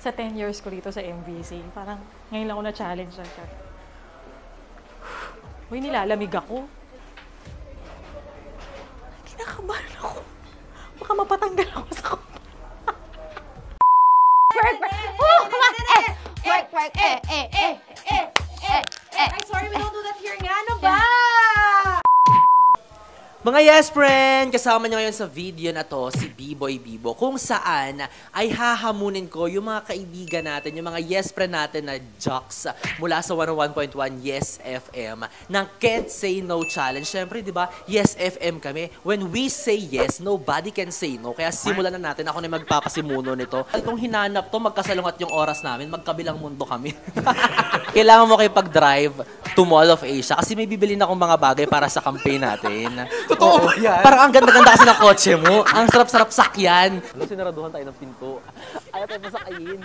sa 10 years ko dito sa MVC. Parang ngayon lang ako na-challenge na siya. Uy, nilalamig ako. Kinakabahan ako. Baka mapatanggal ako sa kumpa. Work! I'm sorry, we don't do that here nga. Ano ba? Mga yes friend, kasama niyo ngayon sa video na to si B-Boy Bibo kung saan ay hahamunin ko yung mga kaibigan natin, yung mga yes friend natin na jocks mula sa 101.1 Yes FM ng Can't Say No Challenge. Siyempre, di ba, Yes FM kami. When we say yes, nobody can say no. Kaya simulan na natin. Ako na magpapasimuno nito. Itong hinanap to, magkasalungat yung oras namin, magkabilang mundo kami. Kailangan mo kayo pag-drive to Mall of Asia kasi may bibili na akong mga bagay para sa campaign natin. Totoo yan. Parang ang ganda-ganda kasi ng kotse mo. Ang sarap-sarap sakyan. Ano, sinaraduhan tayo ng pinto. Ayaw tayo masakayin.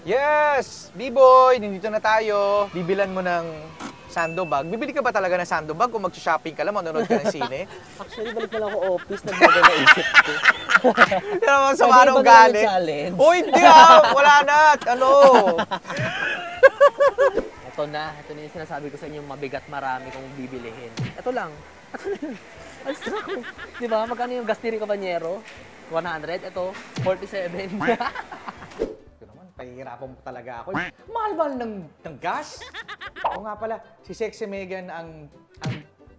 Yes! B-Boy, nandito na tayo. Bibilan mo ng sandobag. Bibili ka ba talaga ng sandobag kung mag-shopping ka lang, manonood ka ng sine? Actually, balik na lang ako office. Nagbago na isip ko. Hindi naman sa manong galing. Uy, hindi wala na. Ano? Ito na yung sinasabi ko sa inyo, mabigat marami kung bibilihin. Ito lang. Alis na ako. Diba? Magkano yung gastiri kabanyero? 100. Ito, 47. Pahihirapan mo talaga ako. Mahal-mahal ng gas. Oo nga pala, si Sexy Megan ang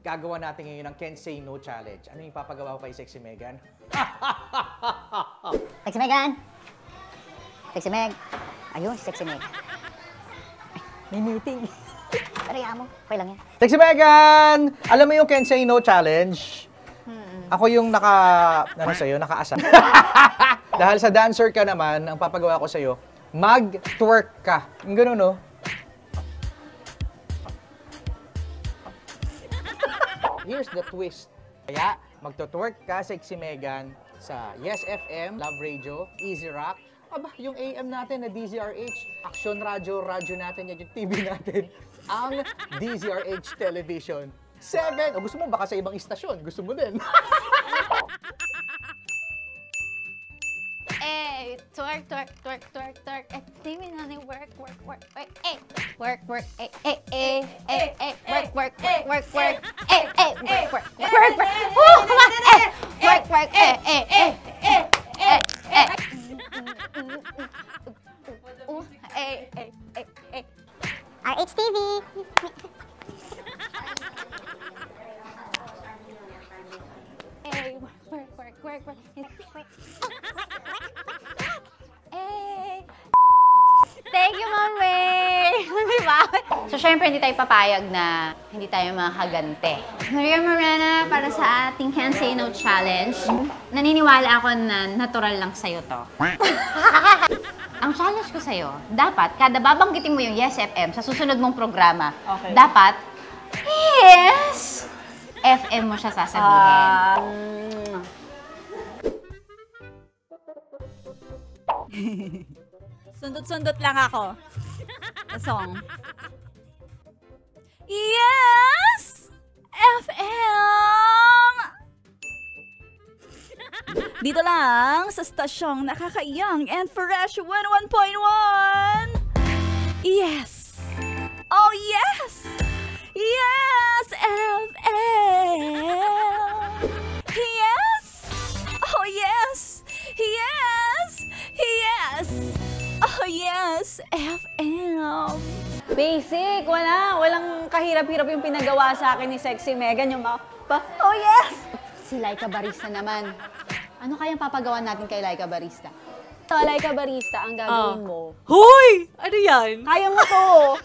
gagawa natin ngayon ng Can't Say No Challenge. Ano yung papagawa ko kay Sexy Megan? Sexy Megan! Sexy Meg! Ayun, si Sexy Meg. May meeting. Pero mo, okay lang yan. Sexy Megan! Alam mo yung Can't Say No Challenge? Ako yung nakaasa. Dahil sa dancer ka naman, ang papagawa ko sa'yo, mag-twerk ka. Yung gano'n, no? Here's the twist. Kaya, magto-twerk ka, Sexy Megan, sa Yes FM, Love Radio, Easy Rock. Aba, yung AM natin na DZRH, Action Radio, radyo natin yan, yung TV natin, ang DZRH Television. 7. O gusto mo baka sa ibang istasyon, gusto mo din. Eh, twerk. Steaming on it, work. Eh, work. Work. Oh, come on. Work. RHTV. Work. Thank you, Ma'am May! Diba? So, syempre, hindi tayo papayag na hindi tayo makakagante. Maria Morena, para sa ating Can't Say No Challenge, naniniwala ako na natural lang sa'yo to. Ang challenge ko sa'yo, dapat, kada babanggitin mo yung Yes FM sa susunod mong programa, dapat, yes! FM mo siya sasabihin. Sundot-sundot lang ako. A song. Yes! FM! Dito lang sa stasyong nakakaiyang and fresh 101.1. Yes! Oh, yes! Yes, FM! Yes! Oh, yes! Yes! Yes! Oh, yes! FM! Basic! Walang kahirap-hirap yung pinagawa sa akin ni Sexy Megan. Yung oh, yes! Si Laika Barista naman. Ano kayang papagawa natin kay Laika Barista? So, Laika Barista, ang gagawin mo. Hoy! Ano yan? Kaya mo to!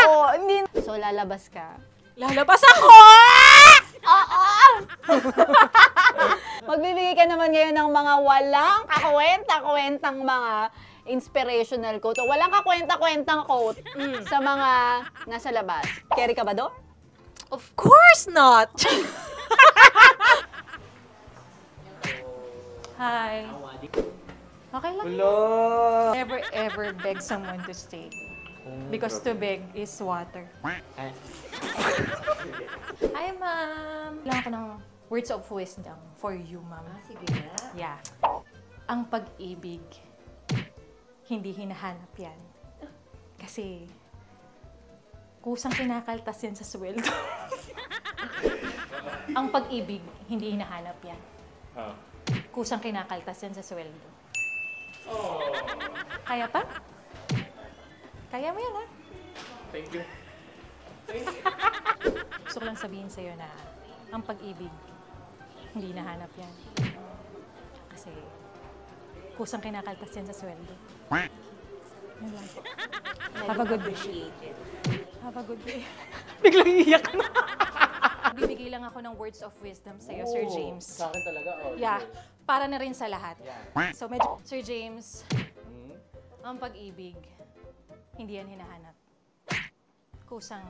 Oo, hindi. So, lalabas ka. Lalabas ako! Oo! Magbibigay ka naman ngayon ng mga walang kakwenta-kwentang mga inspirational quote. O walang kakwenta-kwentang quote sa mga nasa labas. Carry ka ba do? Of course not! Hi. Okay lang. Never ever beg someone to stay. Because to beg is water. Hi, Ma. ako ng words of wisdom for you, ma'am. Sige na. Yeah. Ang pag-ibig, hindi hinahanap yan. Kasi, kusang kinakaltas yan sa sweldo. Ang pag-ibig, hindi hinahanap yan. Kusang kinakaltas yan sa sweldo. Kaya pa? Kaya mo yan, ha? Thank you. Gusto ko lang sabihin sa'yo na ang pag-ibig, hindi nahanap yan. Kasi, kusang kinakaltas yan sa sweldo. Yun lang. Have a good day. Have a good day. Biglang iiyak na. Bibigay lang ako ng words of wisdom sa'yo, Sir James. Sa akin talaga. Yeah, para na rin sa lahat. Yeah. So, medyo, Sir James, ang pag-ibig, hindi yan hinahanap. Kusang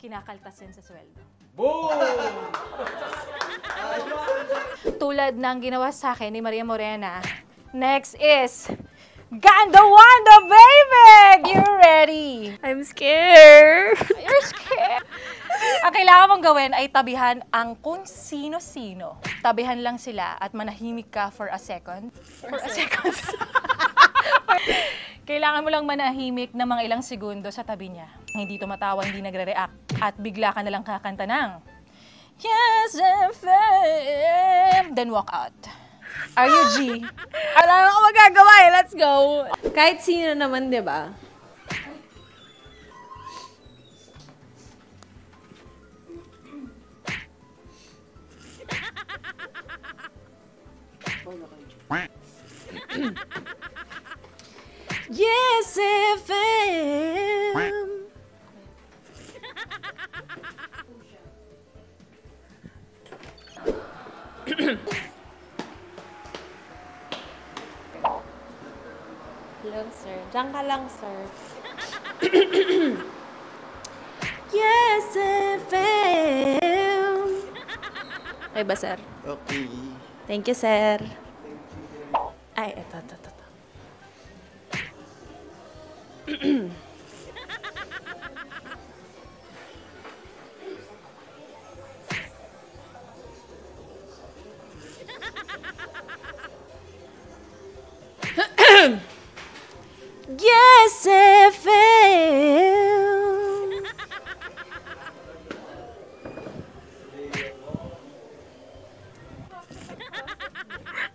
kinakaltas yan sa sweldo. Boom! Tulad ng ginawa sa akin ni Maria Morena, next is Ganda Wanda, baby! You ready? I'm scared. You're scared. Ang kailangan mong gawin ay tabihan ang kung sino-sino. Tabihan lang sila at manahimik ka for a second. For a second. Kailangan mo lang manahimik na mga ilang segundo sa tabi niya. Hindi tumatawa, hindi nagre-react. At bigla ka nalang kakanta ng Yes FM! Then walk out. Are you G? Wala na ako magagawa eh. Let's go. Kahit sino naman, di ba? Yes, FM. Hello, sir. Diyan ka lang, sir. Yes, FM. Okay ba, sir? Okay. Thank you, sir. Ay, ito. Yes, FM.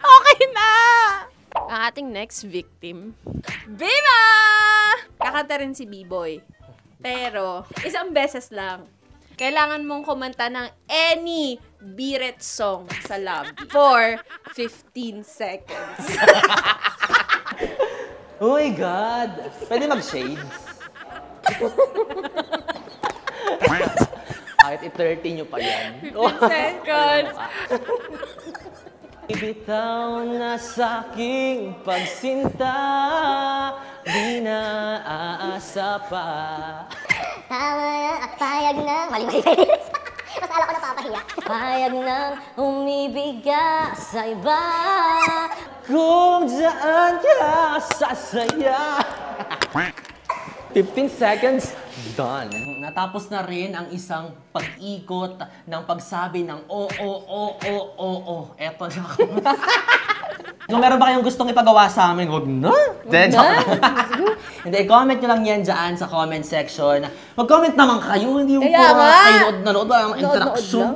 Okay na! Ang ating next victim. Viva! Kakanta rin si B-Boy. Pero, isang beses lang. Kailangan mong kumanta ng any Biret song sa lobby for 15 seconds. Oh my God! Pwede mag-shades? Kahit i-30 nyo pa yan. 15 seconds. Ibitaw na sa'king pagsinta, di na aasa pa. Tama at payag na... Mali. Mas ala ko napapahiya. Payag nang umibiga sa iba. Kung saan ka sasaya. 15 seconds, done. Natapos na rin ang isang pag-ikot ng pagsabi ng oo. Eto na ako. Kung meron ba kayong gustong ipagawa sa amin, huwag na. Hindi, comment nyo lang yan dyan sa comment section. Mag-comment naman kayo, hindi yung Kaya pura nga. kayo nanood ba ang interaction.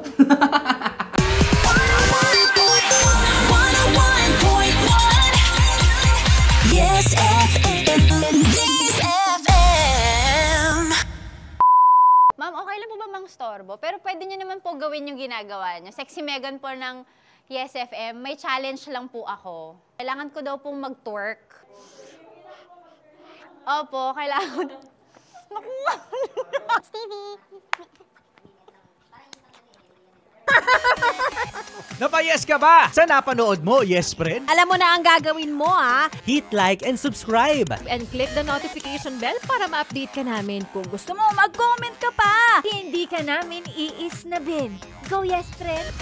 Yes FM. Yes FM. Ma'am, okay lang po ba mang storbo? Pero pwede nyo naman po gawin yung ginagawa nyo. Sexy Megan po ng Yes FM, may challenge lang po ako. Kailangan ko daw pong mag-twerk. Opo, kailangan ko daw. Naku! Stevie! Napayes ka ba sa napanood mo, Yes Friend? Alam mo na ang gagawin mo, ha? Hit like and subscribe. And click the notification bell para ma-update ka namin. Kung gusto mo, mag-comment ka pa! Hindi ka namin iisnabin. Go, yes, friend!